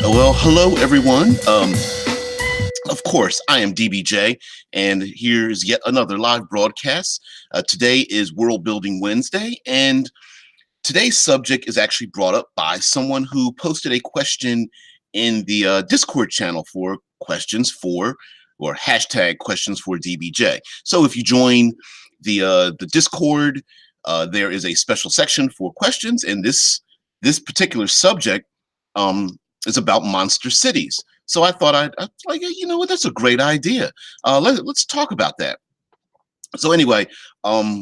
Well, hello everyone. Of course, I am DBJ, and here's yet another live broadcast. Today is World Building Wednesday, and today's subject is actually brought up by someone who posted a question in the Discord channel for questions for or hashtag questions for DBJ. So if you join the Discord, there is a special section for questions, and this particular subject is about monster cities. So I thought I'd like, "Hey, you know what, that's a great idea. Let's talk about that." So anyway,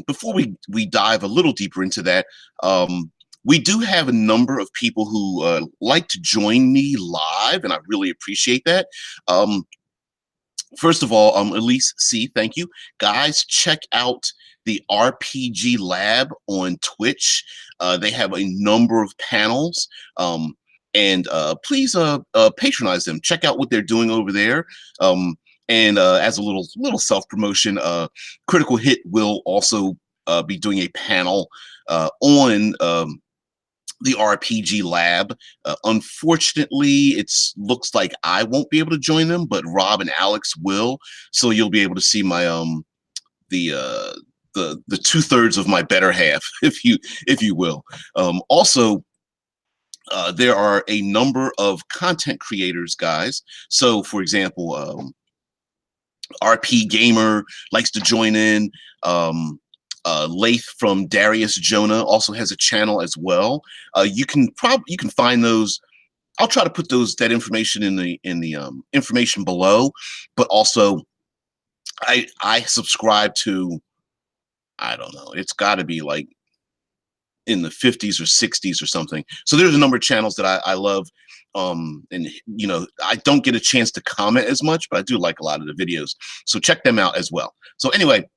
before we dive a little deeper into that, we do have a number of people who like to join me live, and I really appreciate that. Um, First of all, Elise C, thank you. Guys, check out the RPG Lab on Twitch. They have a number of panels. And please patronize them. Check out what they're doing over there. And as a little self promotion, Critical Hit will also be doing a panel on the RPG Lab. Unfortunately, it looks like I won't be able to join them, but Rob and Alex will. So you'll be able to see my the uh, the two-thirds of my better half, if you will. Also, there are a number of content creators, guys. So, for example, RP Gamer likes to join in. Lath from Darius Jonah also has a channel as well. You can find those. I'll try to put that information in the information below. But also, I subscribe to, I don't know. It's got to be like in the 50s or 60s or something. So there's a number of channels that I love. And you know, I don't get a chance to comment as much, but I do like a lot of the videos. So check them out as well. So anyway,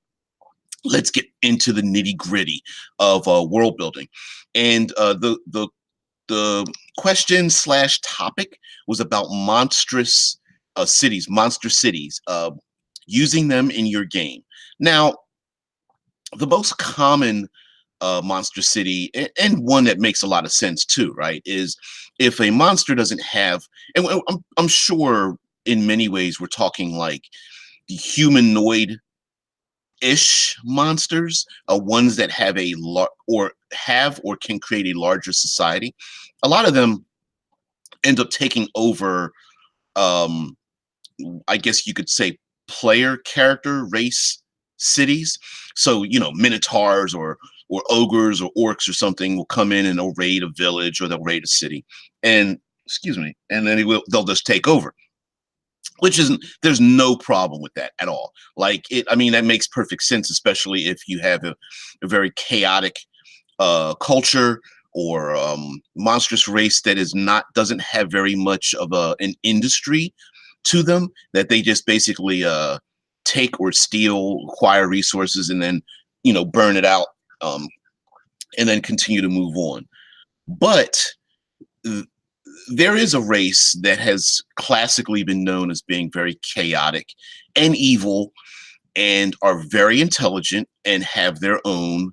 let's get into the nitty gritty of world building. And the question slash topic was about monstrous cities, monster cities, using them in your game. Now, the most common monster city, and one that makes a lot of sense too, right, is if a monster doesn't have, and I'm sure in many ways we're talking like the humanoid ish monsters, ones that have or can create a larger society. A lot of them end up taking over, um, I guess you could say, player character race cities. So, you know, minotaurs or ogres or orcs or something will come in and they'll raid a village or they'll raid a city, and excuse me, and then they'll just take over. Which isn't, there's no problem with that at all. Like it, I mean, that makes perfect sense, especially if you have a very chaotic culture or monstrous race that doesn't have very much of an industry to them, that they just basically take or steal, acquire resources, and then, you know, burn it out, and then continue to move on. But there is a race that has classically been known as being very chaotic and evil, and are very intelligent and have their own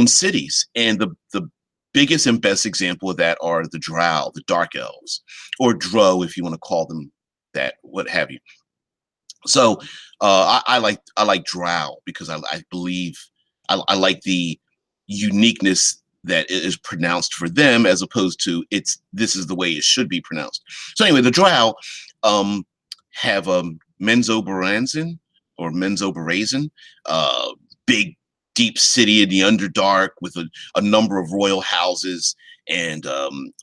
cities. And the biggest and best example of that are the Drow, the Dark Elves, or Drow, if you want to call them that, what have you. So I like Drow because I believe I like the uniqueness that is pronounced for them, as opposed to this is the way it should be pronounced. So anyway, the Drow have Menzoberranzan or Menzoberranzan, big deep city in the Underdark with a number of royal houses, and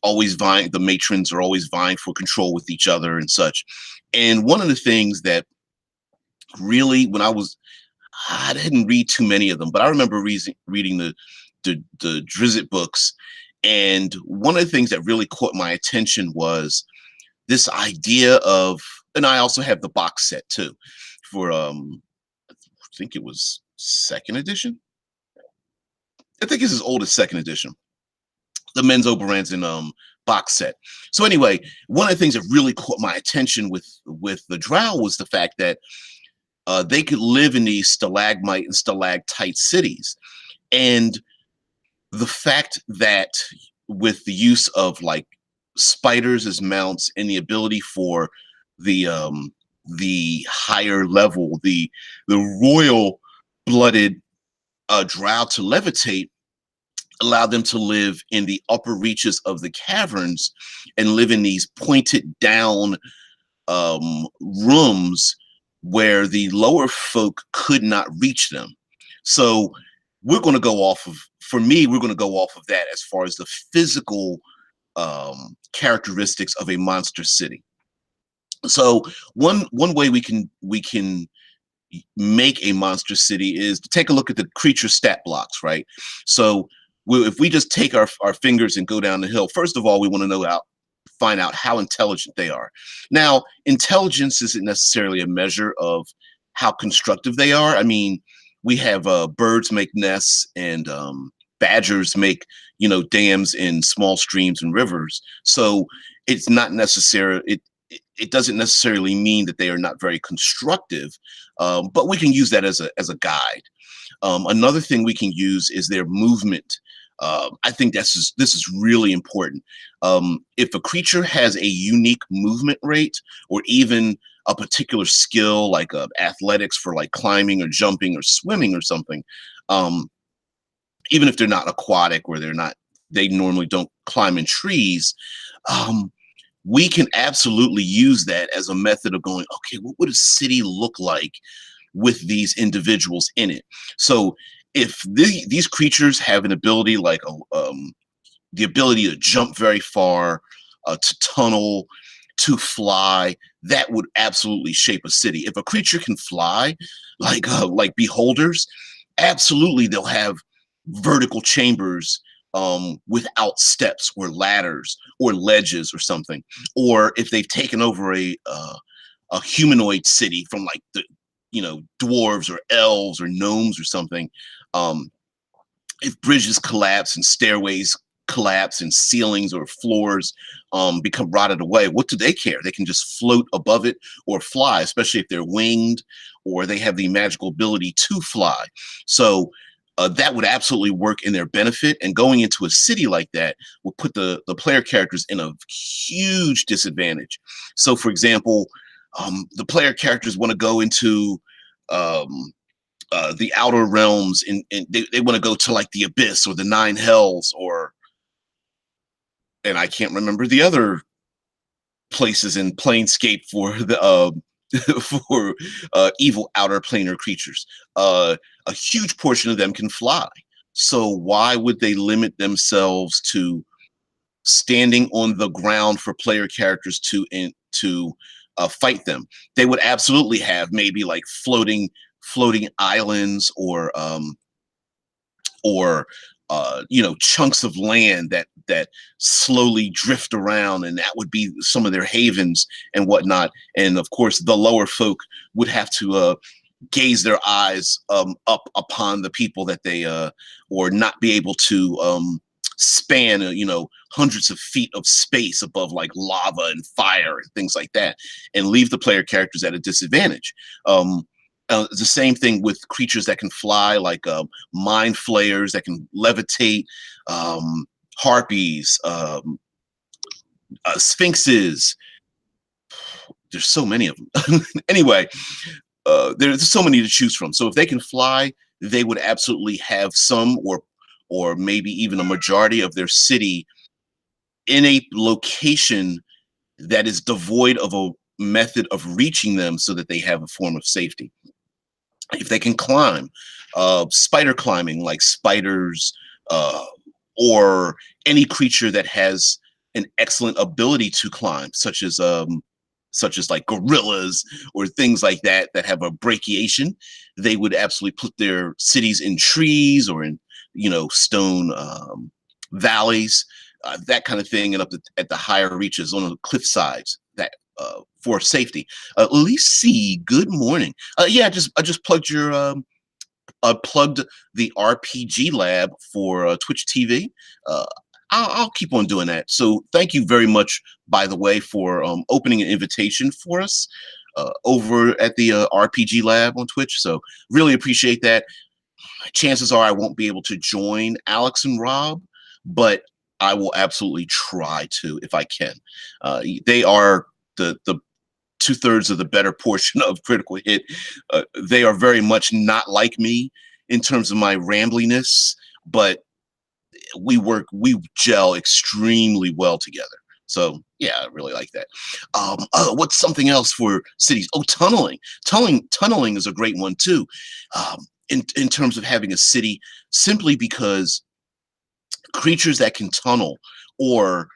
always vying. The matrons are always vying for control with each other and such. And one of the things that really, I didn't read too many of them, but I remember reading the Drizzt books, and one of the things that really caught my attention was this idea of, and I also have the box set too for I think it was second edition. I think it's as old as second edition, the Menzoberranzan box set. So anyway, one of the things that really caught my attention with the Drow was the fact that they could live in these stalagmite and stalactite cities, and the fact that with the use of like spiders as mounts, and the ability for the higher level, the royal blooded drow to levitate, allow them to live in the upper reaches of the caverns and live in these pointed down rooms where the lower folk could not reach them. So we're going to go off of, for me, we're going to go off of that as far as the physical characteristics of a monster city. So one way we can make a monster city is to take a look at the creature stat blocks, right? So if we just take our fingers and go down the hill, first of all, we want to find out how intelligent they are. Now, intelligence isn't necessarily a measure of how constructive they are. I mean, we have birds make nests, and badgers make, dams in small streams and rivers. So it's not necessary. It doesn't necessarily mean that they are not very constructive, but we can use that as a guide. Another thing we can use is their movement. I think this is really important. If a creature has a unique movement rate, or even a particular skill like athletics for like climbing or jumping or swimming or something, even if they're not aquatic, or they normally don't climb in trees, we can absolutely use that as a method of going, okay, what would a city look like with these individuals in it? So if these creatures have an ability like the ability to jump very far, to tunnel, to fly, that would absolutely shape a city. If a creature can fly, like beholders, absolutely they'll have vertical chambers without steps or ladders or ledges or something. Or if they've taken over a humanoid city from like the dwarves or elves or gnomes or something, if bridges collapse and stairways collapse and ceilings or floors become rotted away, what do they care? They can just float above it or fly, especially if they're winged or they have the magical ability to fly. So that would absolutely work in their benefit. And going into a city like that will put the player characters in a huge disadvantage. So, for example, the player characters want to go into the outer realms, and they want to go to like the abyss or the nine hells, and I can't remember the other places in Planescape for the for evil outer planar creatures. A huge portion of them can fly. So why would they limit themselves to standing on the ground for player characters to fight them? They would absolutely have maybe like floating islands, or chunks of land that slowly drift around, and that would be some of their havens and whatnot. And of course, the lower folk would have to gaze their eyes up upon the people that they or not be able to span hundreds of feet of space above like lava and fire and things like that, and leave the player characters at a disadvantage. The same thing with creatures that can fly, like mind flayers that can levitate, harpies, sphinxes. There's so many of them. Anyway, there's so many to choose from. So if they can fly, they would absolutely have some, or maybe even a majority of their city in a location that is devoid of a method of reaching them, so that they have a form of safety. If they can climb, spider climbing, like spiders, or any creature that has an excellent ability to climb, such as like gorillas or things like that have a brachiation, they would absolutely put their cities in trees or in stone valleys, that kind of thing, and up at the higher reaches on the cliff sides, that for safety. Lisi, good morning. Yeah, I just plugged plugged the RPG Lab for Twitch TV. I'll keep on doing that. So thank you very much, by the way, for opening an invitation for us over at the RPG Lab on Twitch. So really appreciate that. Chances are I won't be able to join Alex and Rob, but I will absolutely try to if I can. They are the two-thirds of the better portion of critical hit. They are very much not like me in terms of my rambliness, but we gel extremely well together. So yeah, I really like that. What's something else for cities? Oh, tunneling. Tunneling is a great one too. In terms of having a city, simply because creatures that can tunnel, or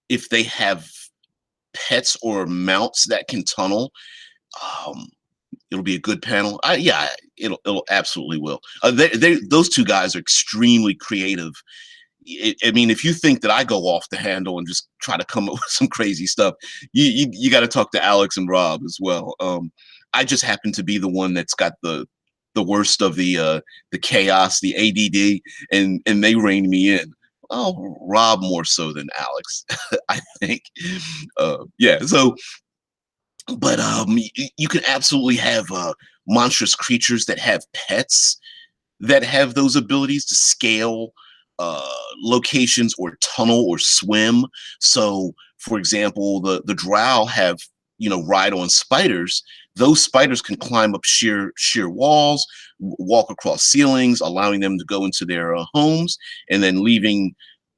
if they have pets or mounts that can tunnel, um, it'll be a good panel. Yeah, it'll absolutely will. Those two guys are extremely creative. I mean, if you think that I go off the handle and just try to come up with some crazy stuff, you got to talk to Alex and Rob as well. I just happen to be the one that's got the worst of the chaos, the ADD, and they rein me in. Oh, Rob more so than Alex, I think. Yeah. So, but you can absolutely have monstrous creatures that have pets that have those abilities to scale uh, locations or tunnel or swim. So, for example, the drow have, ride on spiders. Those spiders can climb up sheer walls, walk across ceilings, allowing them to go into their homes, and then leaving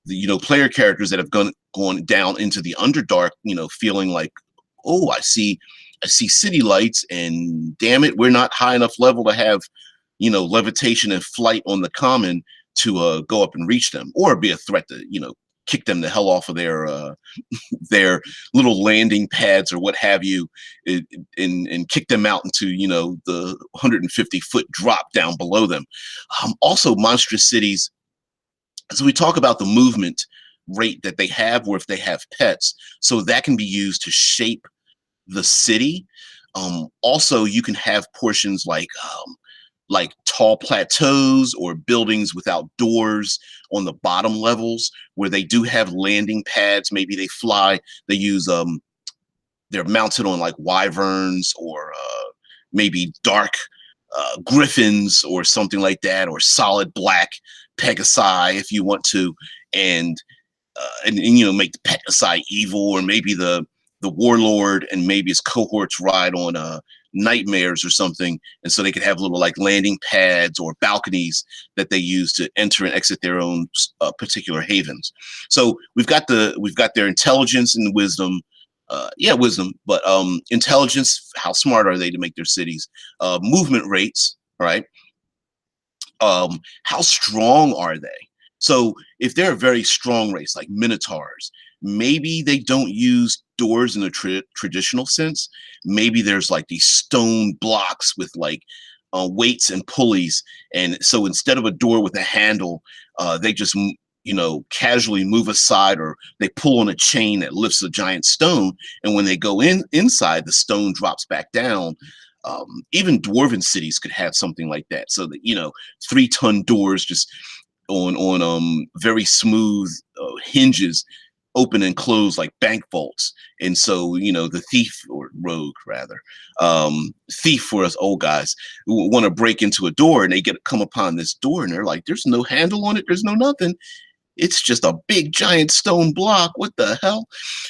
the player characters that have gone down into the underdark, feeling like, oh, I see city lights, and damn it, we're not high enough level to have levitation and flight on the common to go up and reach them, or be a threat to kick them the hell off of their little landing pads or what have you, and kick them out into the 150-foot drop down below them. Also, monstrous cities. So we talk about the movement rate that they have, or if they have pets, so that can be used to shape the city. Also, you can have portions like tall plateaus or buildings without doors on the bottom levels where they do have landing pads. Maybe they fly. They use they're mounted on like wyverns, or maybe dark griffins or something like that, or solid black pegasi if you want to, and make the pegasi evil, or maybe the warlord and maybe his cohorts ride on nightmares or something, and so they could have little like landing pads or balconies that they use to enter and exit their own particular havens. So we've got their intelligence and wisdom. Yeah, wisdom, but intelligence. How smart are they to make their cities? Movement rates, right? How strong are they? So if they're a very strong race, like minotaurs, maybe they don't use doors in a traditional sense. Maybe there's like these stone blocks with like weights and pulleys, and so instead of a door with a handle, they just casually move aside, or they pull on a chain that lifts a giant stone, and when they go inside, the stone drops back down. Even dwarven cities could have something like that, so that 3-ton doors just on very smooth hinges, open and close like bank vaults. And so the thief, or rogue rather, thief for us old guys, who want to break into a door, and they come upon this door, and they're like, there's no handle on it, there's no nothing, it's just a big giant stone block, what the hell.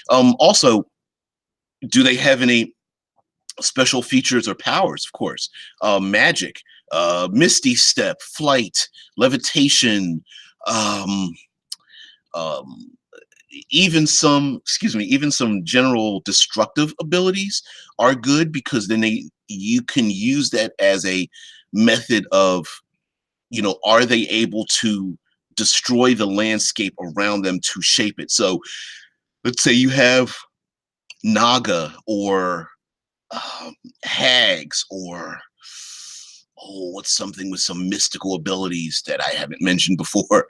Also, do they have any special features or powers? Of course, magic, misty step, flight, levitation, um, um, even some general destructive abilities are good, because then you can use that as a method of, are they able to destroy the landscape around them to shape it? So let's say you have naga, or hags, or what's something with some mystical abilities that I haven't mentioned before?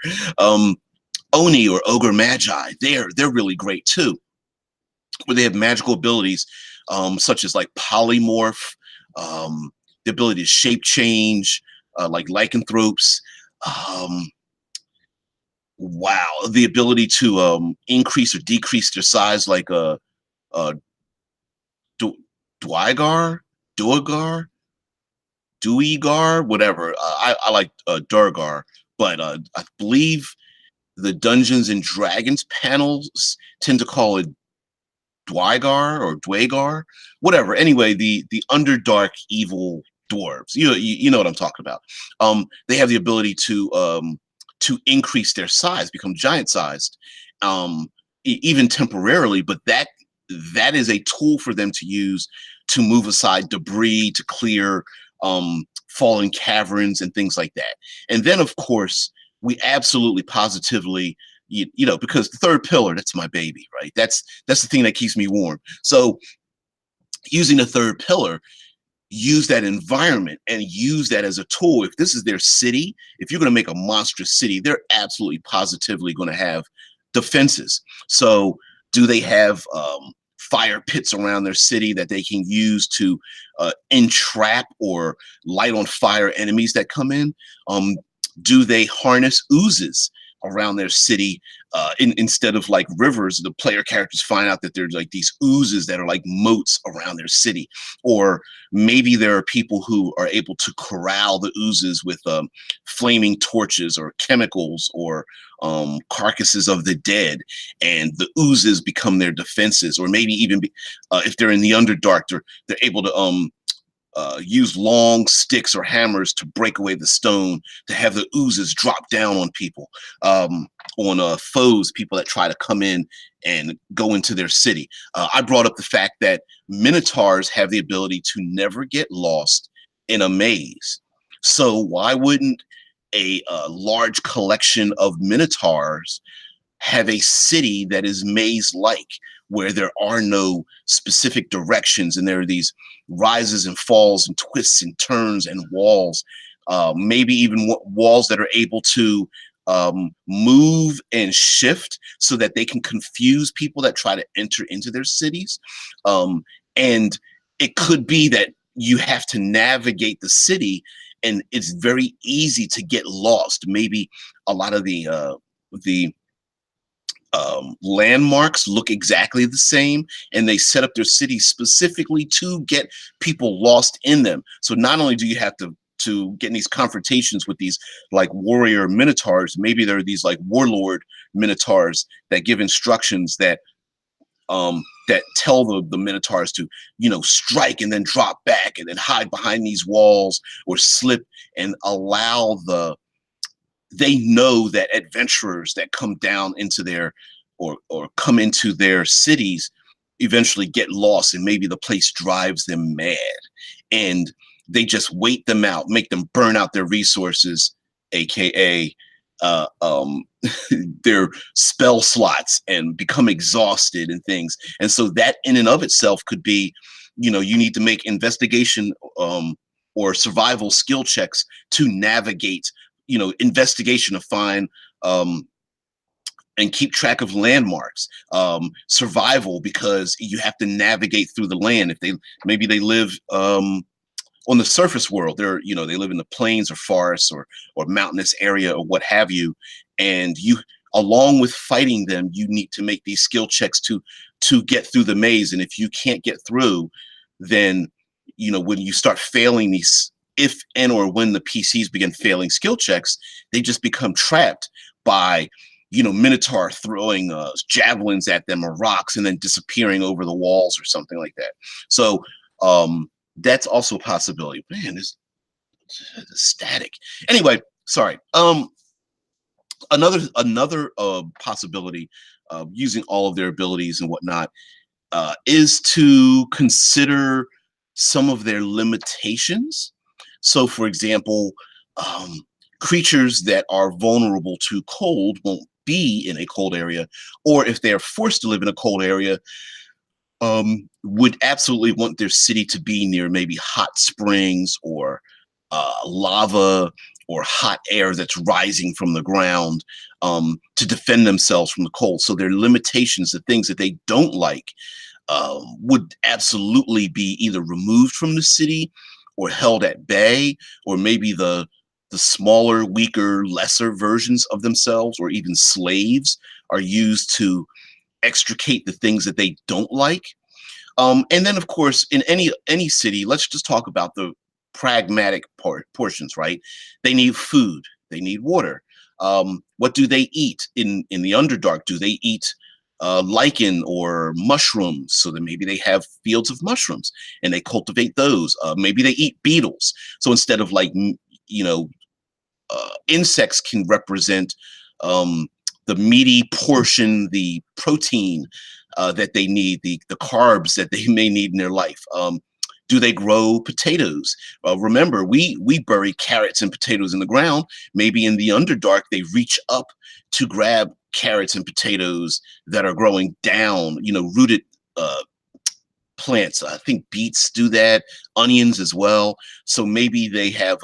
Oni or ogre magi. They're really great too, where they have magical abilities, such as like polymorph, the ability to shape change, like lycanthropes. Um, wow, the ability to increase or decrease their size, like a Dwygar, Duergar, Duigar, whatever. I like Durgar, but I believe the Dungeons and Dragons panels tend to call it Dwygar or Dwagar, whatever. Anyway, the underdark evil dwarves. You know what I'm talking about. They have the ability to increase their size, become giant sized, even temporarily. But that is a tool for them to use to move aside debris, to clear fallen caverns and things like that. And then, of course, we absolutely positively, you know, because the third pillar, that's my baby, right? That's the thing that keeps me warm. So using the third pillar, use that environment and use that as a tool. If this is their city, if you're going to make a monstrous city, they're absolutely positively going to have defenses. So do they have fire pits around their city that they can use to entrap or light on fire enemies that come in? Do they harness oozes around their city instead of like rivers? The player characters find out that there's like these oozes that are like moats around their city. Or maybe there are people who are able to corral the oozes with flaming torches or chemicals or carcasses of the dead, and the oozes become their defenses. Or maybe even if they're in the Underdark, they're able to use long sticks or hammers to break away the stone, to have the oozes drop down on people, on foes, people that try to come in and go into their city. I brought up the fact that minotaurs have the ability to never get lost in a maze. So why wouldn't a large collection of minotaurs have a city that is maze-like, where there are no specific directions and there are these rises and falls and twists and turns and walls, maybe even walls that are able to move and shift so that they can confuse people that try to enter into their cities. And it could be that you have to navigate the city and it's very easy to get lost. Maybe a lot of the landmarks look exactly the same, and they set up their city specifically to get people lost in them. So not only do you have to get in these confrontations with these like warrior minotaurs, maybe there are these like warlord minotaurs that give instructions that that tell the minotaurs to, you know, strike and then drop back and then hide behind these walls or slip, and allow they know that adventurers that come down into their or come into their cities eventually get lost, and maybe the place drives them mad, and they just wait them out, make them burn out their resources, aka uh, um, their spell slots, and become exhausted and things. And so that in and of itself could be, you know, you need to make investigation or survival skill checks to navigate, you know, investigation to find and keep track of landmarks, survival, because you have to navigate through the land. If maybe they live on the surface world, they're, you know, they live in the plains or forests or mountainous area or what have you, and you, along with fighting them, you need to make these skill checks to get through the maze. And if you can't get through, then, you know, when you start failing these, if and or when the PCs begin failing skill checks, they just become trapped by, you know, Minotaur throwing javelins at them or rocks and then disappearing over the walls or something like that. So that's also a possibility. Man, this static. Anyway, sorry. Another possibility of using all of their abilities and whatnot is to consider some of their limitations. So, for example, creatures that are vulnerable to cold won't be in a cold area, or if they are forced to live in a cold area, would absolutely want their city to be near maybe hot springs or lava or hot air that's rising from the ground, to defend themselves from the cold. So their limitations, the things that they don't like, would absolutely be either removed from the city or held at bay, or maybe the smaller, weaker, lesser versions of themselves, or even slaves, are used to extricate the things that they don't like. And then, of course, in any city, let's just talk about the pragmatic portions, right? They need food, they need water, What do they eat in the Underdark? Do they eat lichen or mushrooms? So then maybe they have fields of mushrooms and they cultivate those. Maybe they eat beetles. So instead of like you know insects can represent um, the meaty portion, the protein that they need, the carbs that they may need in their life. Do they grow potatoes? Remember, we bury carrots and potatoes in the ground. Maybe in the Underdark, they reach up to grab carrots and potatoes that are growing down, rooted plants. I think beets do that, onions as well. So maybe they have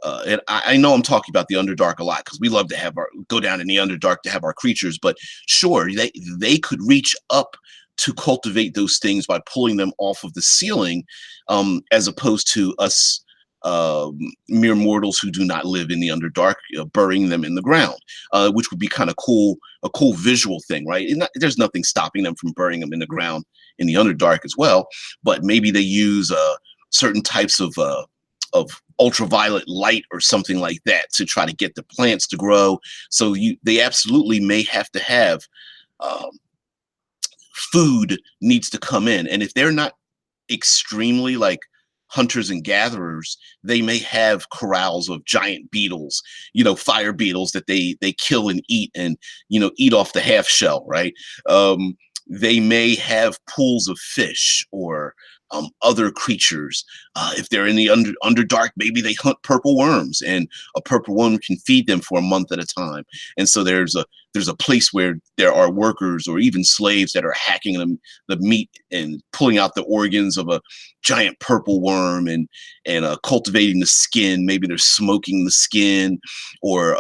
and I know I'm talking about the Underdark a lot because we love to have our go down in the Underdark to have our creatures, but sure, they could reach up to cultivate those things by pulling them off of the ceiling, as opposed to us mere mortals who do not live in the Underdark, burying them in the ground, which would be kind of cool, a cool visual thing, right? There's nothing stopping them from burying them in the ground in the Underdark as well, but maybe they use certain types of ultraviolet light or something like that to try to get the plants to grow. So they absolutely may have to have um, food needs to come in, and if they're not extremely like hunters and gatherers, they may have corrals of giant beetles, fire beetles that they kill and eat, and eat off the half shell, right? They may have pools of fish or other creatures. If they're in the Underdark, maybe they hunt purple worms, and a purple worm can feed them for a month at a time. And so there's a place where there are workers or even slaves that are hacking the meat and pulling out the organs of a giant purple worm, and cultivating the skin. Maybe they're smoking the skin, or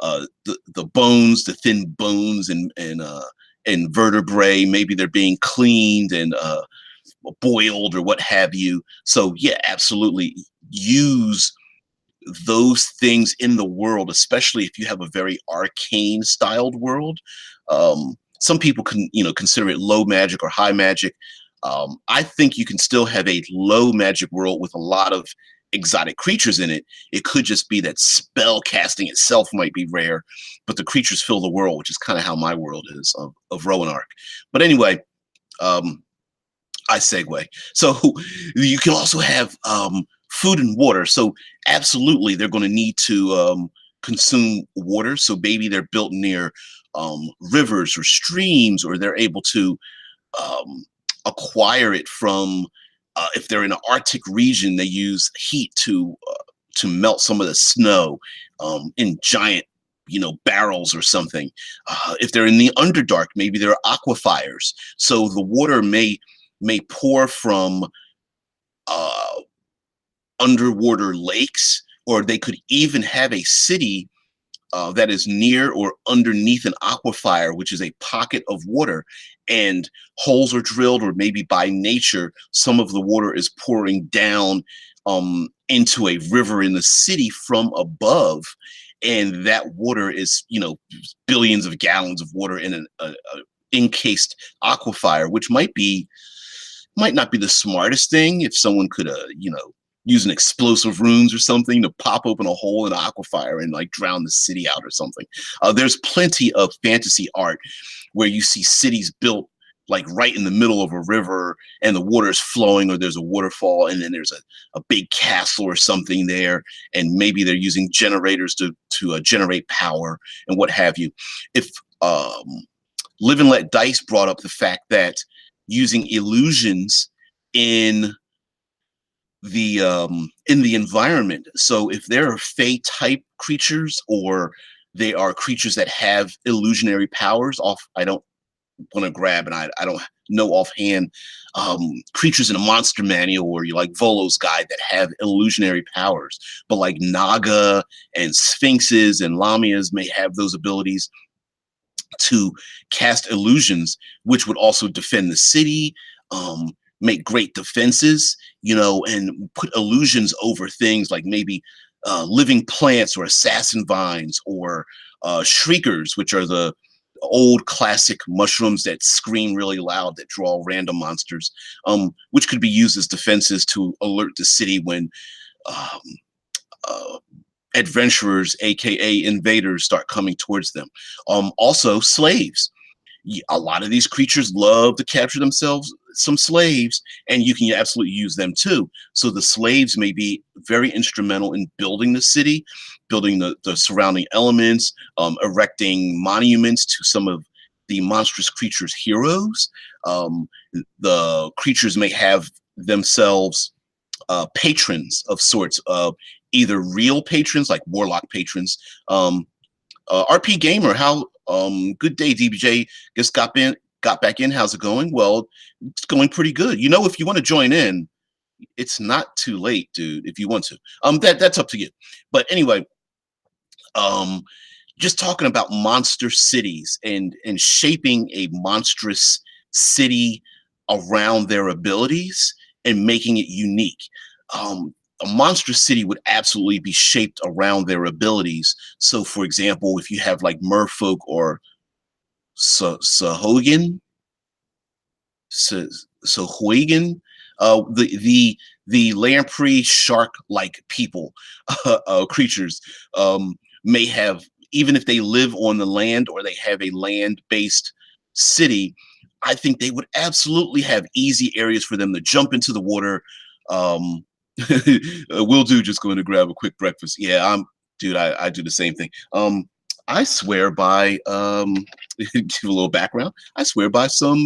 the bones, the thin bones and vertebrae. Maybe they're being cleaned and boiled or what have you. So yeah, absolutely use those things in the world, especially if you have a very arcane styled world. Some people can, consider it low magic or high magic. I think you can still have a low magic world with a lot of exotic creatures in it. It could just be that spell casting itself might be rare, but the creatures fill the world, which is kind of how my world is of Rowan. But anyway, I segue. So you can also have food and water. So absolutely, they're going to need to consume water. So maybe they're built near rivers or streams, or they're able to acquire it from. If they're in an Arctic region, they use heat to melt some of the snow in giant barrels or something. If they're in the Underdark, maybe there are aquifers. So the water may pour from uh, underwater lakes, or they could even have a city that is near or underneath an aquifer, which is a pocket of water, and holes are drilled, or maybe by nature, some of the water is pouring down into a river in the city from above. And that water is, billions of gallons of water in an encased aquifer, which might not be the smartest thing if someone could, use an explosive runes or something to pop open a hole in an aquifer and like drown the city out or something. There's plenty of fantasy art where you see cities built like right in the middle of a river, and the water is flowing, or there's a waterfall, and then there's a big castle or something there, and maybe they're using generators to generate power and what have you. If Live and Let Dice brought up the fact that using illusions in the environment. So if there are Fey type creatures, or they are creatures that have illusionary powers, I don't want to grab, and I don't know offhand, creatures in a monster manual, or you like Volo's guide, that have illusionary powers. But like Naga and Sphinxes and Lamias may have those abilities to cast illusions, which would also defend the city, make great defenses, and put illusions over things like maybe living plants or assassin vines, or shriekers, which are the old classic mushrooms that scream really loud, that draw random monsters, which could be used as defenses to alert the city when um, uh, adventurers, aka invaders, start coming towards them. Also slaves. A lot of these creatures love to capture themselves some slaves, and you can absolutely use them too. So the slaves may be very instrumental in building the city, building the surrounding elements, erecting monuments to some of the monstrous creatures' heroes. The creatures may have themselves patrons of sorts, either real patrons like warlock patrons. RP Gamer, how good day, DBJ. Just got back in. How's it going? Well, it's going pretty good. You know, if you want to join in, it's not too late, dude. If you want to, that's up to you. But anyway, um, just talking about monster cities and shaping a monstrous city around their abilities and making it unique. A monstrous city would absolutely be shaped around their abilities. So, for example, if you have like merfolk or Sahogan, Sahuagin, the lamprey shark-like people, creatures, may have, even if they live on the land or they have a land-based city, I think they would absolutely have easy areas for them to jump into the water. Um, Will do just going to grab a quick breakfast. Yeah, dude, I do the same thing. I swear by give a little background. I swear by some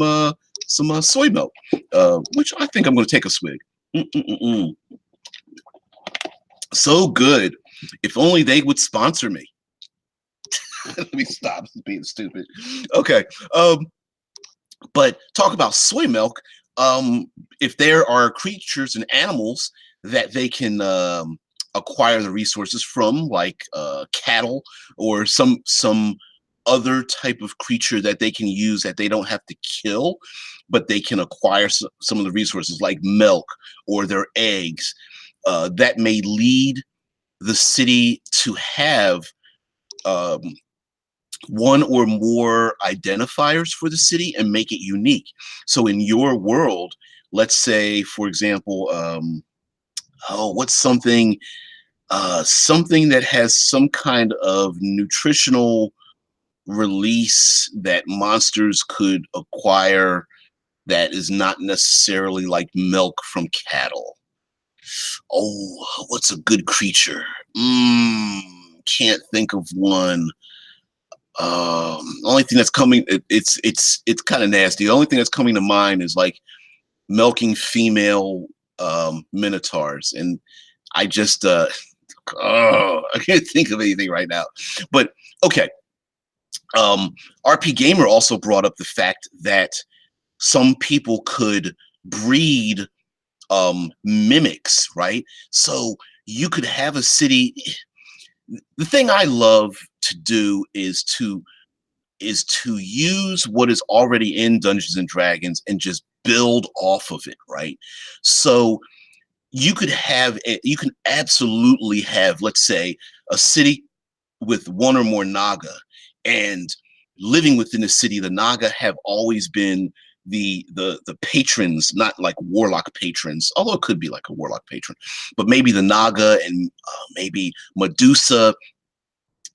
soy milk, which I think I'm going to take a swig. Mm-mm-mm-mm. So good. If only they would sponsor me. Let me stop being stupid. Okay. But talk about soy milk. If there are creatures and animals that they can acquire the resources from, like cattle or some other type of creature that they can use that they don't have to kill, but they can acquire some of the resources like milk or their eggs, that may lead the city to have um, one or more identifiers for the city and make it unique. So in your world, let's say, for example, what's something that has some kind of nutritional release that monsters could acquire that is not necessarily like milk from cattle. Oh, what's a good creature? Can't think of one. Only thing that's coming, it's kind of nasty. The only thing that's coming to mind is like milking female minotaurs, and I just I can't think of anything right now. But okay, RP Gamer also brought up the fact that some people could breed mimics, right? So you could have a city. The thing I love to do is to use what is already in Dungeons and Dragons and just build off of it, right? So you can absolutely have, let's say, a city with one or more Naga, and living within the city, the Naga have always been the patrons, not like warlock patrons, although it could be like a warlock patron, but maybe the Naga and maybe Medusa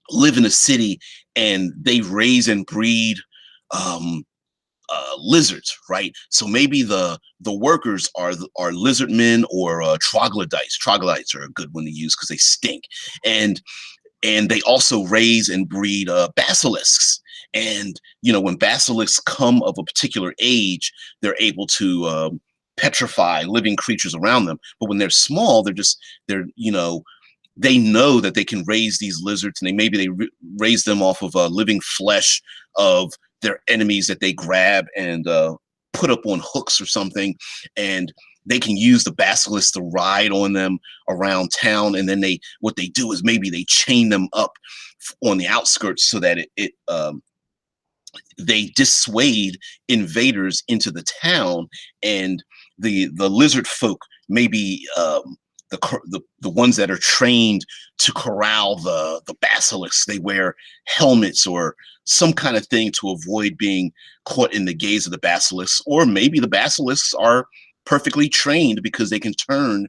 live in a city and they raise and breed lizards, right? So maybe the workers are lizard men or troglodytes. Troglodytes are a good one to use because they stink, and they also raise and breed basilisks. And you know, when basilisks come of a particular age, they're able to petrify living creatures around them. But when they're small, they're you know, they know that they can raise these lizards, and they raise them off of living flesh of their enemies that they grab and put up on hooks or something, and they can use the basilisk to ride on them around town. And then what they do is maybe they chain them up on the outskirts so that they dissuade invaders into the town, and the lizard folk, maybe the ones that are trained to corral the basilisks, they wear helmets or some kind of thing to avoid being caught in the gaze of the basilisks. Or maybe the basilisks are perfectly trained because they can turn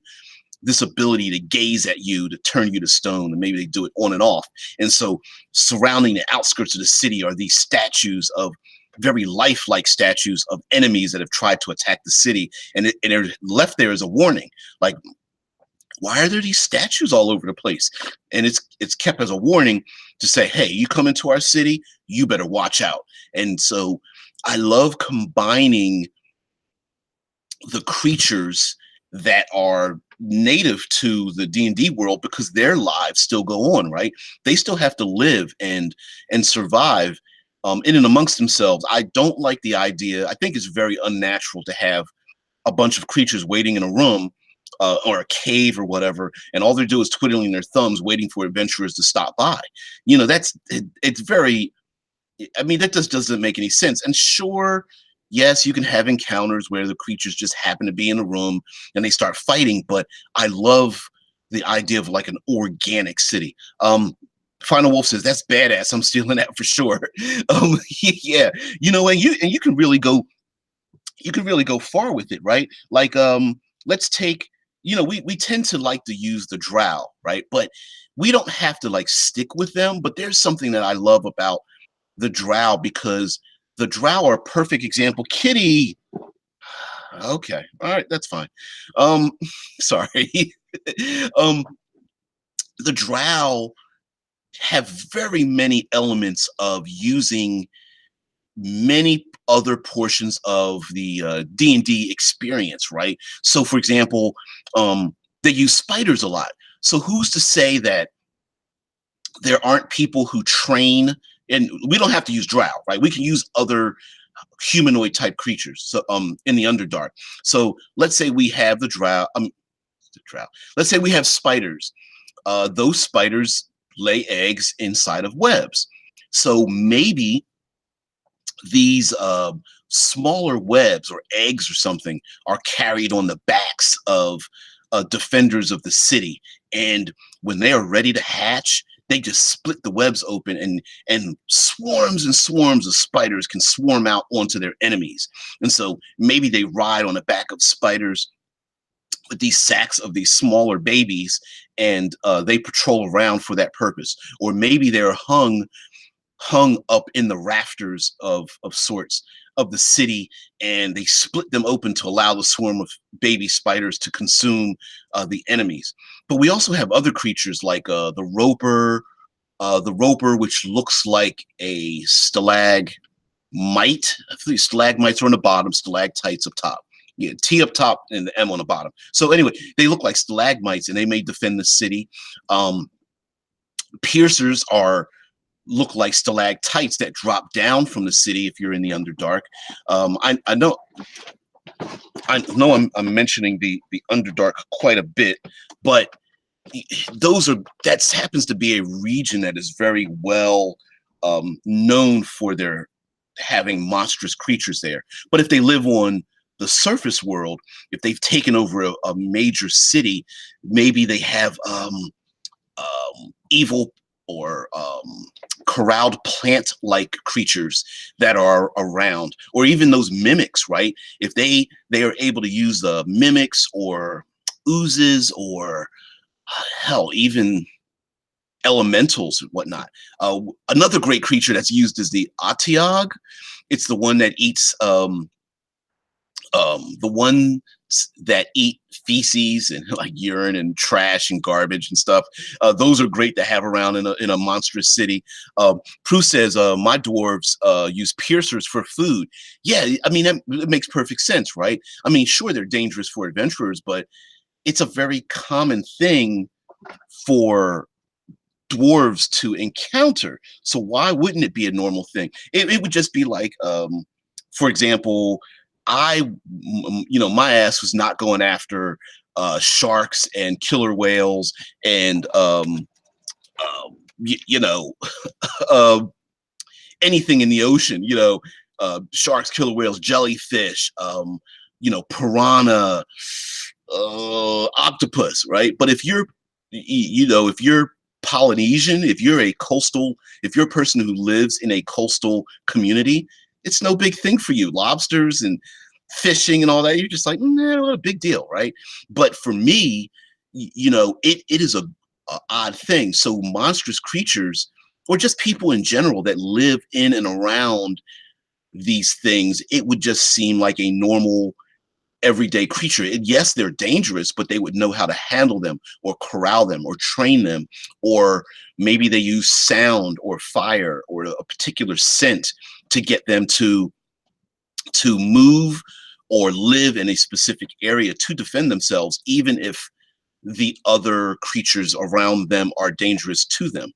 this ability to gaze at you, to turn you to stone, and maybe they do it on and off. And so surrounding the outskirts of the city are these statues of very lifelike statues of enemies that have tried to attack the city. And they're left there as a warning, like, why are there these statues all over the place? And it's kept as a warning to say, hey, you come into our city, you better watch out. And so I love combining the creatures that are native to the D&D world, because their lives still go on, right? They still have to live and survive in and amongst themselves. I don't like the idea. I think it's very unnatural to have a bunch of creatures waiting in a room or a cave or whatever, and all they do is twiddling their thumbs, waiting for adventurers to stop by. It's very, I mean, that just doesn't make any sense. And sure, yes, you can have encounters where the creatures just happen to be in a room and they start fighting, but I love the idea of like an organic city. Final Wolf says that's badass. I'm stealing that for sure. Yeah, and you can really go, far with it, right? Like, let's take, we tend to like to use the drow, right? But we don't have to like stick with them. But there's something that I love about the drow, because the drow are a perfect example. Kitty. Okay. All right. That's fine. Sorry. um, the drow have very many elements of using many other portions of the D&D experience, right? So, for example, they use spiders a lot. So who's to say that there aren't people who train, and we don't have to use drow, right? We can use other humanoid type creatures, so in the Underdark. So let's say we have the drow. Let's say we have spiders. Those spiders lay eggs inside of webs. So maybe these smaller webs or eggs or something are carried on the backs of defenders of the city. And when they are ready to hatch, they just split the webs open, and swarms and swarms of spiders can swarm out onto their enemies. And so maybe they ride on the back of spiders with these sacks of these smaller babies, and they patrol around for that purpose. Or maybe they're hung up in the rafters of sorts of the city, and they split them open to allow the swarm of baby spiders to consume the enemies. But we also have other creatures like the roper, which looks like a stalagmite. I think stalagmites are on the bottom, stalactites up top. Yeah, T up top and the M on the bottom. So anyway, they look like stalagmites, and they may defend the city. Piercers look like stalactites that drop down from the city if you're in the Underdark. I know I'm mentioning the Underdark quite a bit, but that happens to be a region that is very well known for their having monstrous creatures there. But if they live on the surface world, if they've taken over a major city, maybe they have evil or corralled plant-like creatures that are around, or even those mimics, right? If they are able to use the mimics or oozes, or hell, even elementals and whatnot. Another great creature that's used is the Atiag. It's the one that eats the ones that eat feces and like urine and trash and garbage and stuff. Those are great to have around in a monstrous city. Prue says, my dwarves use piercers for food. Yeah, I mean, that makes perfect sense, right? I mean, sure, they're dangerous for adventurers, but it's a very common thing for dwarves to encounter. So why wouldn't it be a normal thing? It would just be like, for example, my ass was not going after sharks and killer whales and anything in the ocean. Sharks, killer whales, jellyfish, piranha, octopus, right? But if you're Polynesian, if you're a person who lives in a coastal community, it's no big thing for you. Lobsters and fishing and all that, you're just like, nah, what a big deal, right? But for me, it is a odd thing. So monstrous creatures, or just people in general that live in and around these things, it would just seem like a normal everyday creature. Yes, they're dangerous, but they would know how to handle them or corral them or train them, or maybe they use sound or fire or a particular scent to get them to move or live in a specific area to defend themselves, even if the other creatures around them are dangerous to them.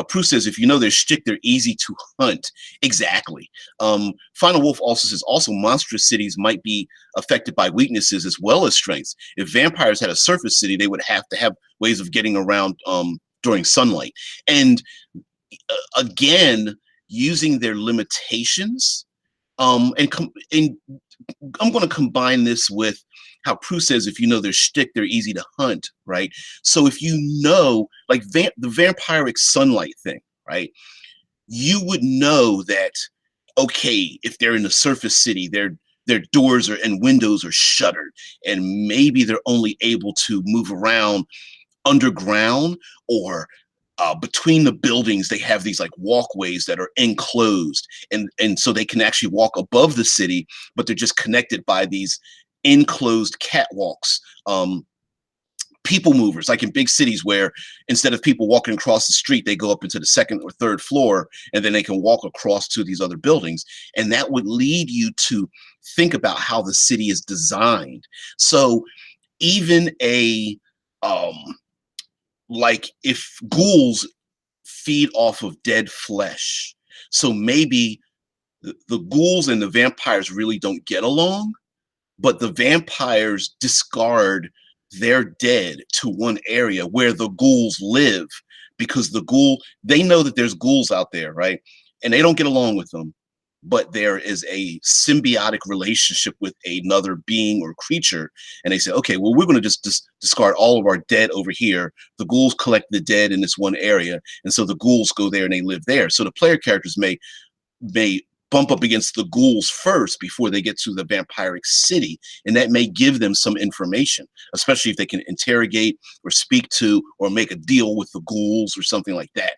Prue says, if you know their shtick, they're easy to hunt. Exactly. Final Wolf also says, also monstrous cities might be affected by weaknesses as well as strengths. If vampires had a surface city, they would have to have ways of getting around during sunlight. And again, using their limitations. And I'm going to combine this with how Prue says, if you know their shtick, they're easy to hunt, right? So if you know, like the vampiric sunlight thing, right? You would know that, okay, if they're in the surface city, their doors and windows are shuttered, and maybe they're only able to move around underground, or between the buildings, they have these like walkways that are enclosed, and so they can actually walk above the city, but they're just connected by these enclosed catwalks. People movers, like in big cities where instead of people walking across the street, they go up into the second or third floor, and then they can walk across to these other buildings. And that would lead you to think about how the city is designed. So even like if ghouls feed off of dead flesh, so maybe the ghouls and the vampires really don't get along, but the vampires discard their dead to one area where the ghouls live, because they know that there's ghouls out there, right? And they don't get along with them, but there is a symbiotic relationship with another being or creature. And they say, okay, well, we're going to just discard all of our dead over here. The ghouls collect the dead in this one area. And so the ghouls go there and they live there. So the player characters may bump up against the ghouls first before they get to the vampiric city. And that may give them some information, especially if they can interrogate or speak to or make a deal with the ghouls or something like that.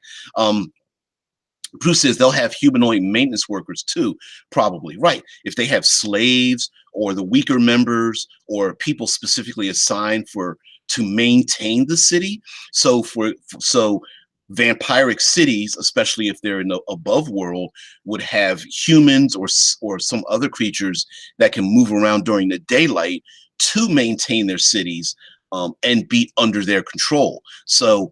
Bruce says they'll have humanoid maintenance workers too, probably, right? If they have slaves or the weaker members or people specifically assigned to maintain the city. So vampiric cities, especially if they're in the above world, would have humans or some other creatures that can move around during the daylight to maintain their cities and be under their control. So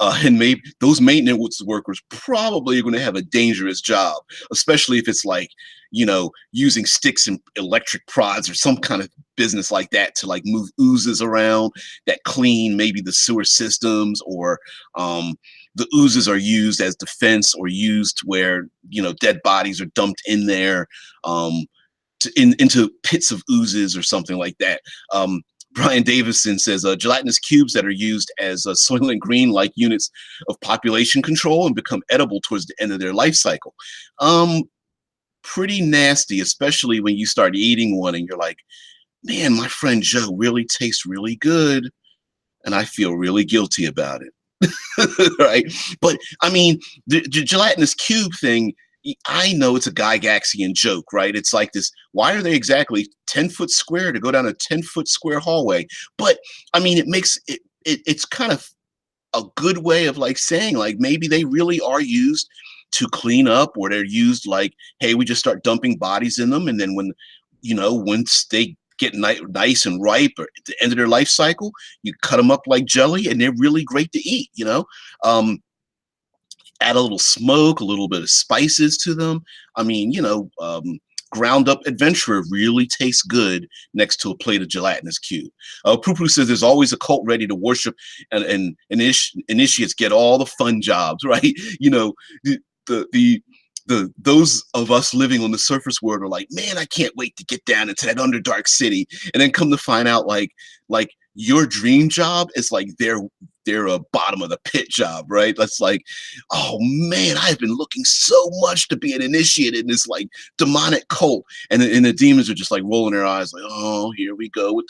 and maybe those maintenance workers probably are going to have a dangerous job, especially if it's like, using sticks and electric prods or some kind of business like that to like move oozes around that clean maybe the sewer systems, or the oozes are used as defense or used where, dead bodies are dumped in there into pits of oozes or something like that. Brian Davison says gelatinous cubes that are used as Soylent Green-like units of population control and become edible towards the end of their life cycle. Pretty nasty, especially when you start eating one and you're like, man, my friend Joe really tastes really good, and I feel really guilty about it. Right? But I mean, the gelatinous cube thing, I know it's a Gygaxian joke, right? It's like this, why are they exactly 10-foot square to go down a 10-foot square hallway? But I mean, it makes it's kind of a good way of like saying, like, maybe they really are used to clean up, or they're used like, hey, we just start dumping bodies in them. And then once they get nice and ripe or at the end of their life cycle, you cut them up like jelly and they're really great to eat, add a little smoke, a little bit of spices to them. I mean, ground up adventurer really tastes good next to a plate of gelatinous cube. Poo says there's always a cult ready to worship, and initiates get all the fun jobs, right? Those of us living on the surface world are like, man, I can't wait to get down into that underdark city, and then come to find out like your dream job is like their bottom of the pit job, right? That's like, oh man, I've been looking so much to be an initiate in this like demonic cult, and the demons are just like rolling their eyes like, oh, here we go with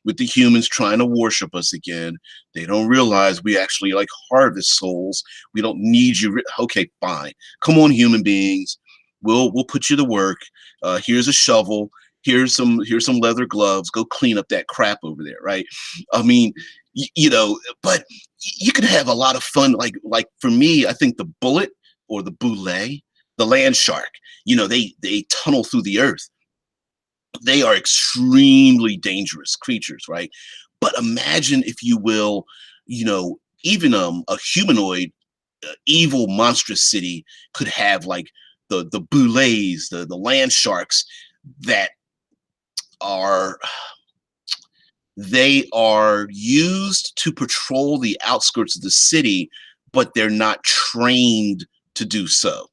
with the humans trying to worship us again. They don't realize we actually like harvest souls. We don't need you. Okay, fine. Come on, human beings. We'll put you to work. Here's a shovel. Here's some leather gloves. Go clean up that crap over there, right? I mean, but you could have a lot of fun. Like for me, I think the bullet or the boulet, the land shark. They tunnel through the earth. They are extremely dangerous creatures, right? But imagine, if you will, even a humanoid, evil, monstrous city could have like the boulets, the land sharks that are they are used to patrol the outskirts of the city, but they're not trained to do so,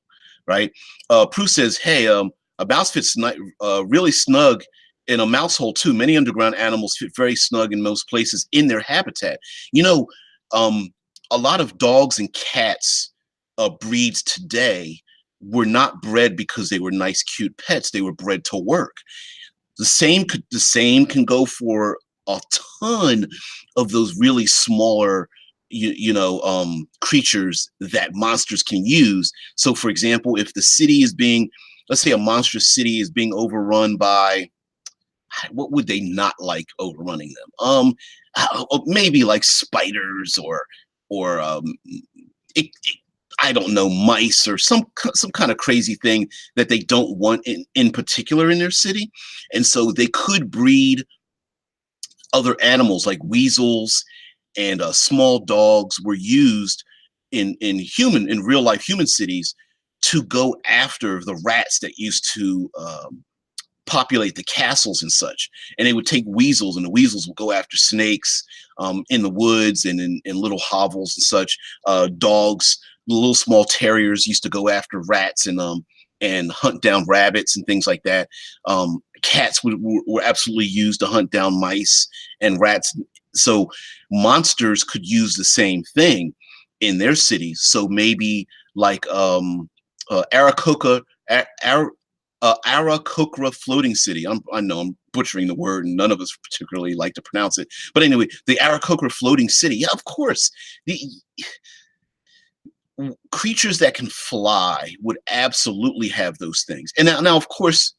right? Prue says, hey, a mouse fits really snug in a mouse hole too. Many underground animals fit very snug in most places in their habitat. You know, a lot of dogs and cats breeds today were not bred because they were nice, cute pets. They were bred to work. The same can go for a ton of those really smaller creatures that monsters can use. So for example, if the city is being, let's say a monstrous city is being overrun by, what would they not like overrunning them? Maybe like spiders or it, I don't know, mice or some kind of crazy thing that they don't want in particular in their city. And so they could breed other animals like weasels, and small dogs were used in real life human cities to go after the rats that used to populate the castles and such. And they would take weasels, and the weasels would go after snakes in the woods and in little hovels and such. Dogs, little small terriers, used to go after rats and hunt down rabbits and things like that. Cats were absolutely used to hunt down mice and rats. So monsters could use the same thing in their cities. So maybe like Aarakocra floating city. I know I'm butchering the word, and none of us particularly like to pronounce it. But anyway, the Aarakocra floating city. Yeah, of course. The creatures that can fly would absolutely have those things. And now of course,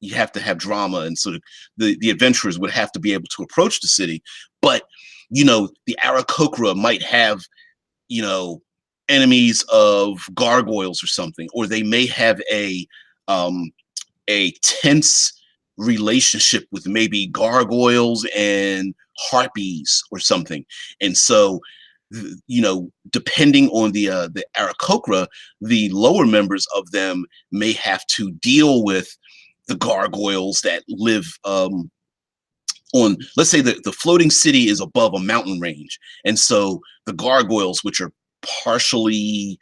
you have to have drama, and sort of the adventurers would have to be able to approach the city. But the Aarakocra might have enemies of gargoyles or something, or they may have a tense relationship with maybe gargoyles and harpies or something. And so depending on the Aarakocra, the lower members of them may have to deal with the gargoyles that live on, let's say the floating city is above a mountain range. And so the gargoyles, which are partially,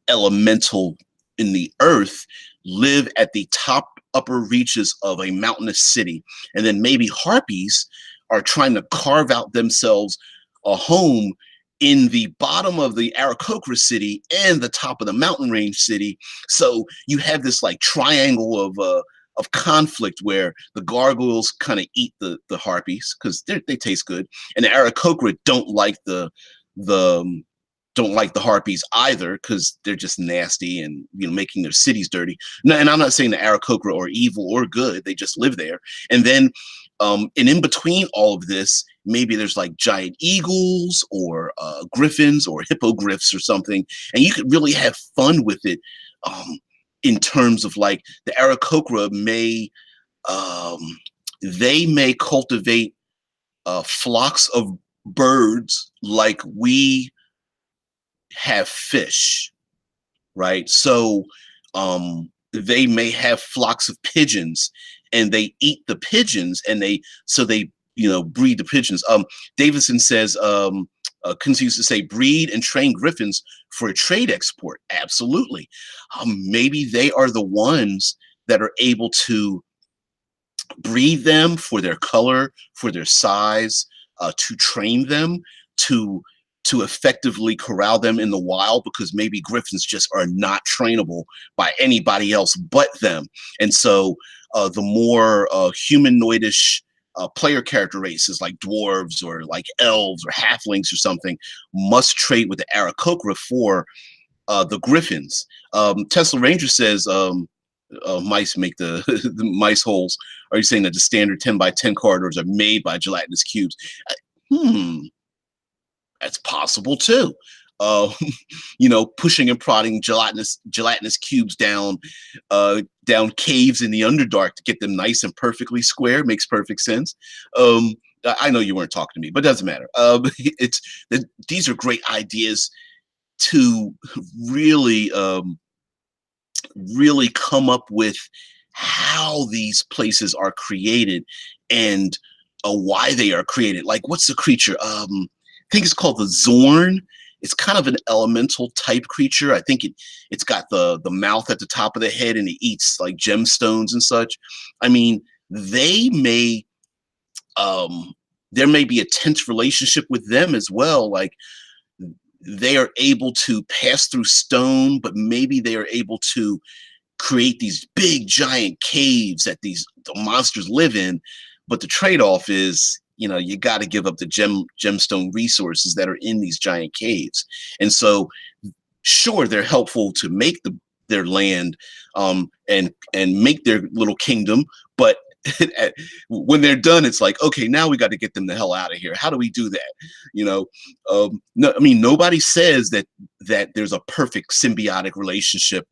elemental in the earth, live at the top upper reaches of a mountainous city. And then maybe harpies are trying to carve out themselves a home in the bottom of the Aarakocra city and the top of the mountain range city. So you have this like triangle of conflict where the gargoyles kind of eat the harpies because they taste good, and the Aarakocra don't like the harpies either because they're just nasty and making their cities dirty. No, and I'm not saying the Aarakocra are evil or good; they just live there. And then, and in between all of this, maybe there's like giant eagles or griffins or hippogriffs or something, and you could really have fun with it. In terms of like the Aarakocra they may cultivate flocks of birds like we have fish, right? So they may have flocks of pigeons, and they eat the pigeons, and they breed the pigeons. Davidson says, continues to say, breed and train griffins for a trade export. Absolutely. Maybe they are the ones that are able to breed them for their color, for their size, to train them, to effectively corral them in the wild, because maybe griffins just are not trainable by anybody else but them. And so the more humanoidish player character races like dwarves or like elves or halflings or something must trade with the Aarakocra for the griffins. Tesla Ranger says mice make the, the mice holes. Are you saying that the standard 10 by 10 corridors are made by gelatinous cubes? Hmm, that's possible too. Uh, pushing and prodding gelatinous cubes down caves in the Underdark to get them nice and perfectly square makes perfect sense. I know you weren't talking to me, but it doesn't matter. It's these are great ideas to really really come up with how these places are created and why they are created. Like, what's the creature? I think it's called the Zorn. It's kind of an elemental type creature. I think it's got the mouth at the top of the head and it eats like gemstones and such. I mean, they may there may be a tense relationship with them as well. Like, they are able to pass through stone, but maybe they are able to create these big giant caves that the monsters live in. But the trade-off is, you got to give up the gemstone resources that are in these giant caves. And so, sure, they're helpful to make their land and make their little kingdom, but when they're done, it's like, okay, now we got to get them the hell out of here. How do we do that? No, I mean, nobody says that there's a perfect symbiotic relationship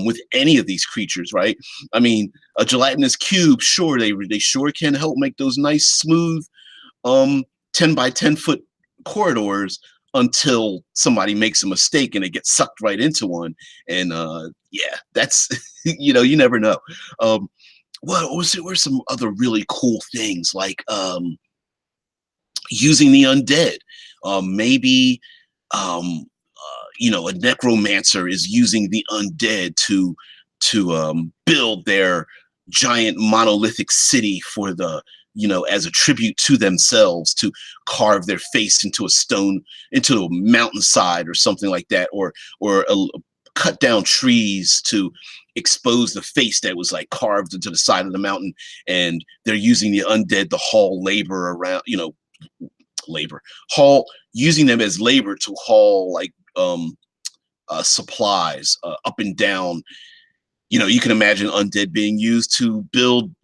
with any of these creatures, right? I mean, a gelatinous cube, sure, they sure can help make those nice, smooth 10 by 10 foot corridors until somebody makes a mistake and it gets sucked right into one. And yeah, that's, you never know. What was it? Were some other really cool things like using the undead? Maybe a necromancer is using the undead to build their giant monolithic city for the as a tribute to themselves, to carve their face into a mountainside or something like that, or cut down trees to expose the face that was like carved into the side of the mountain, and they're using the undead to haul labor around, using them as labor to haul like supplies up and down. You can imagine undead being used to build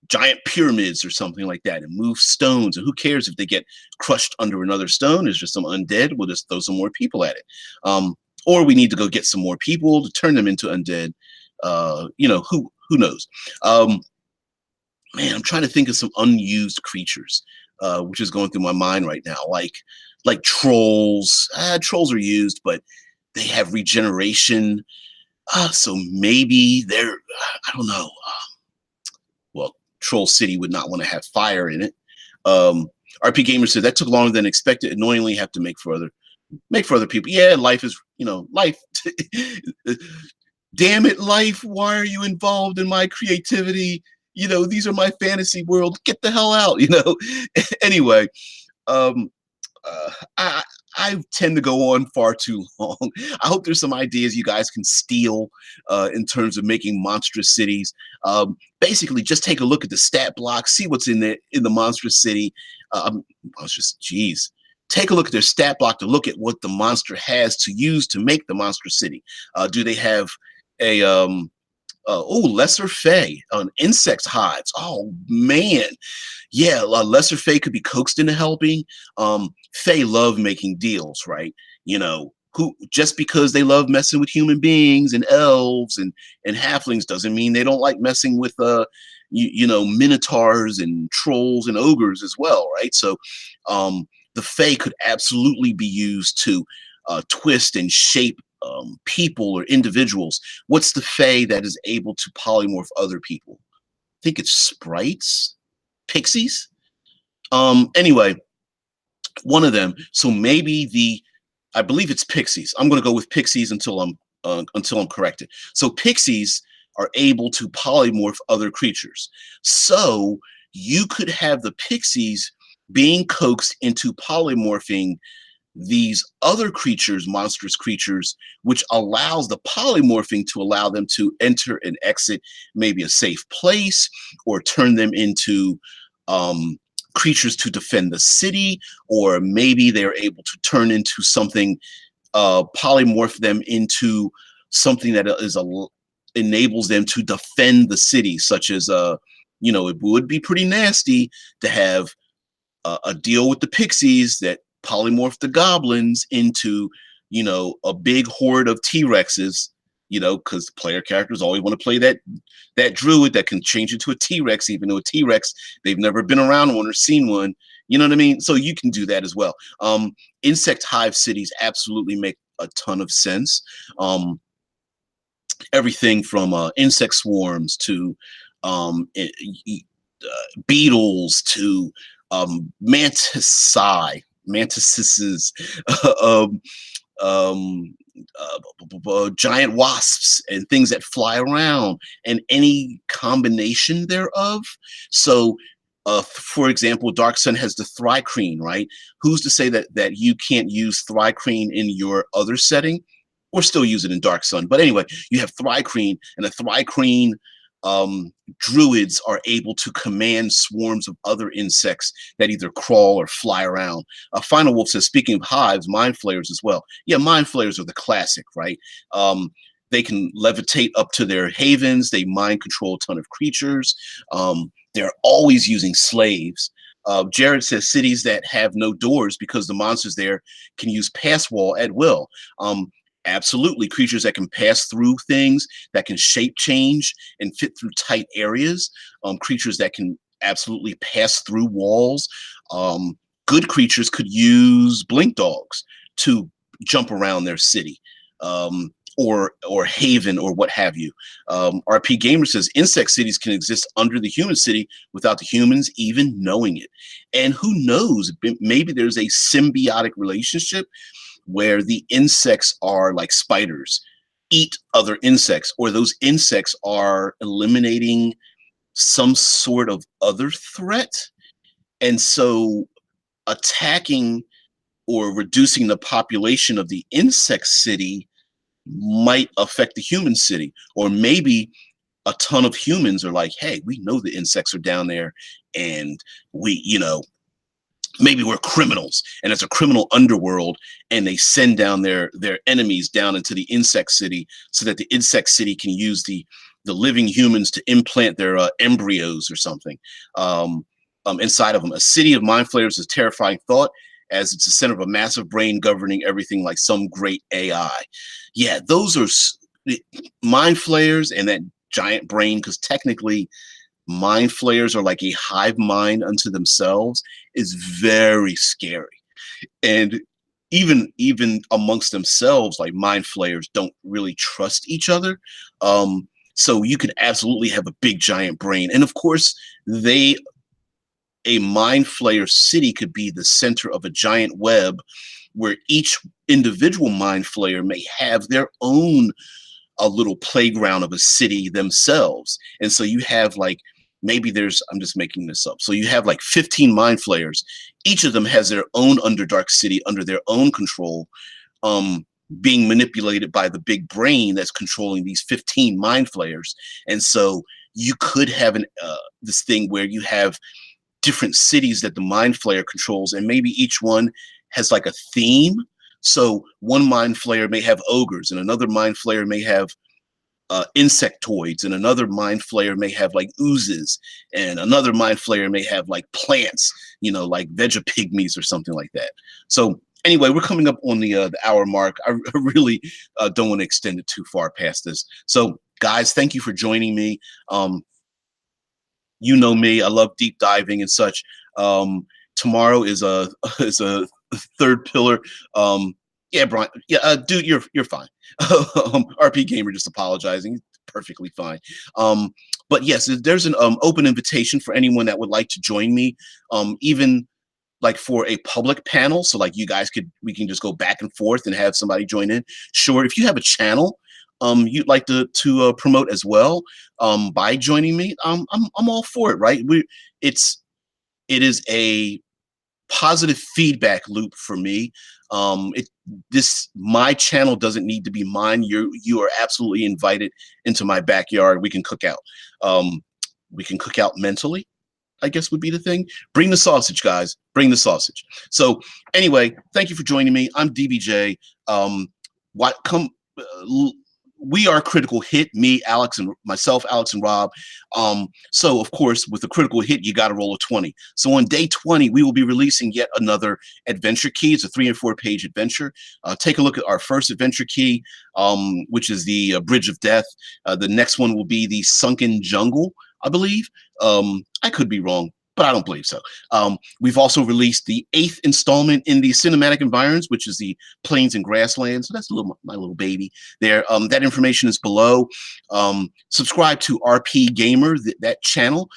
giant pyramids or something like that and move stones. And who cares if they get crushed under another stone? It's just some undead. We'll just throw some more people at it. Or we need to go get some more people to turn them into undead. Who knows? Man, I'm trying to think of some unused creatures, which is going through my mind right now. Like trolls. Trolls are used, but they have regeneration. So maybe they're, I don't know. Well, Troll City would not want to have fire in it. RP Gamer said that took longer than expected. Annoyingly, have to make for other people. Yeah, life is, life. Damn it, life. Why are you involved in my creativity? These are my fantasy world. Get the hell out, Anyway, I tend to go on far too long. I hope there's some ideas you guys can steal in terms of making monstrous cities. Basically, just take a look at the stat block, see what's in the monstrous city. Take a look at their stat block to look at what the monster has to use to make the monstrous city. Do they have a lesser fey on insect hives? Oh man, yeah, lesser fey could be coaxed into helping. Fey love making deals, right? Who just because they love messing with human beings and elves and halflings doesn't mean they don't like messing with minotaurs and trolls and ogres as well, right? So the Fey could absolutely be used to twist and shape people or individuals. What's the Fey that is able to polymorph other people? I think it's sprites, pixies. Anyway, one of them. So maybe I believe it's pixies. I'm going to go with pixies until I'm corrected. So pixies are able to polymorph other creatures. So you could have the pixies being coaxed into polymorphing these other creatures, monstrous creatures, which allows the polymorphing to allow them to enter and exit maybe a safe place or turn them into um, creatures to defend the city, or maybe they're able to turn into something, polymorph them into something that enables them to defend the city, such as it would be pretty nasty to have a deal with the pixies that polymorph the goblins into, a big horde of T-Rexes, because player characters always want to play that druid that can change into a T-Rex, even though a T-Rex, they've never been around one or seen one. You know what I mean? So you can do that as well. Insect hive cities absolutely make a ton of sense. Everything from insect swarms to beetles to mantises, um, um, giant wasps, and things that fly around, and any combination thereof. So, for example, Dark Sun has the Thri-kreen, right? Who's to say that you can't use Thri-kreen in your other setting, or still use it in Dark Sun? But anyway, you have Thri-kreen, and the Thri-kreen druids are able to command swarms of other insects that either crawl or fly around. Final Wolf says, speaking of hives, mind flayers as well. Yeah, mind flayers are the classic, right? They can levitate up to their havens. They mind control a ton of creatures. They're always using slaves. Jared says cities that have no doors because the monsters there can use pass wall at will. Absolutely, creatures that can pass through things, that can shape change and fit through tight areas. Creatures that can absolutely pass through walls. Good creatures could use blink dogs to jump around their city, or haven, or what have you. RP Gamer says insect cities can exist under the human city without the humans even knowing it. And who knows, maybe there's a symbiotic relationship where the insects are like spiders, eat other insects, or those insects are eliminating some sort of other threat. And so attacking or reducing the population of the insect city might affect the human city. Or maybe a ton of humans are like, hey, we know the insects are down there, and we, maybe we're criminals, and it's a criminal underworld, and they send down their enemies down into the insect city so that the insect city can use the living humans to implant their embryos or something inside of them. A city of mind flayers is a terrifying thought, as it's the center of a massive brain governing everything like some great AI. Yeah, those are mind flayers and that giant brain, because technically mind flayers are like a hive mind unto themselves, is very scary. And even amongst themselves, like mind flayers don't really trust each other. So you could absolutely have a big giant brain. And of course, a mind flayer city could be the center of a giant web where each individual mind flayer may have their own a little playground of a city themselves. And so you have like, maybe I'm just making this up. So you have like 15 mind flayers. Each of them has their own Underdark city under their own control, being manipulated by the big brain that's controlling these 15 mind flayers. And so you could have this thing where you have different cities that the mind flayer controls, and maybe each one has like a theme. So one mind flayer may have ogres, and another mind flayer may have insectoids, and another mind flayer may have like oozes, and another mind flayer may have like plants, like vegapygmies or something like that. So anyway, we're coming up on the hour mark. I really don't want to extend it too far past this. So guys, thank you for joining me. You know me, I love deep diving and such. Tomorrow is a third pillar. Yeah, Brian. Yeah, dude, you're fine. RP Gamer just apologizing. He's perfectly fine. But yes, there's an open invitation for anyone that would like to join me, even like for a public panel. So like we can just go back and forth and have somebody join in. Sure, if you have a channel you'd like to promote as well, by joining me, I'm all for it, right? It is a positive feedback loop for me. My channel doesn't need to be mine. You are absolutely invited into my backyard. We can cook out. We can cook out mentally. I guess would be the thing. Bring the sausage, guys. Bring the sausage. So anyway, thank you for joining me. I'm DBJ. What come? We are Critical Hit, me, Alex, and myself, Alex and Rob. So, of course, with a critical hit, you got to roll a 20. So on day 20, we will be releasing yet another adventure key. It's a 3 and 4 page adventure. Take a look at our first adventure key, which is the Bridge of Death. The next one will be the Sunken Jungle, I believe. I could be wrong, but I don't believe so. We've also released the 8th installment in the cinematic environs, which is the Plains and Grasslands. So that's my little baby there. That information is below. Subscribe to RP Gamer, that channel.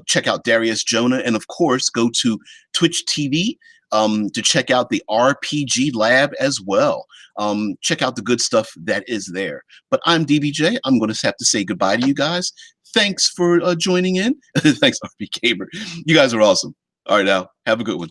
Check out Darius Jonah, and of course, go to Twitch TV to check out the RPG Lab as well. Check out the good stuff that is there. But I'm DBJ. I'm going to have to say goodbye to you guys. Thanks for joining in. Thanks, RP Gamer. You guys are awesome. All right, now, have a good one.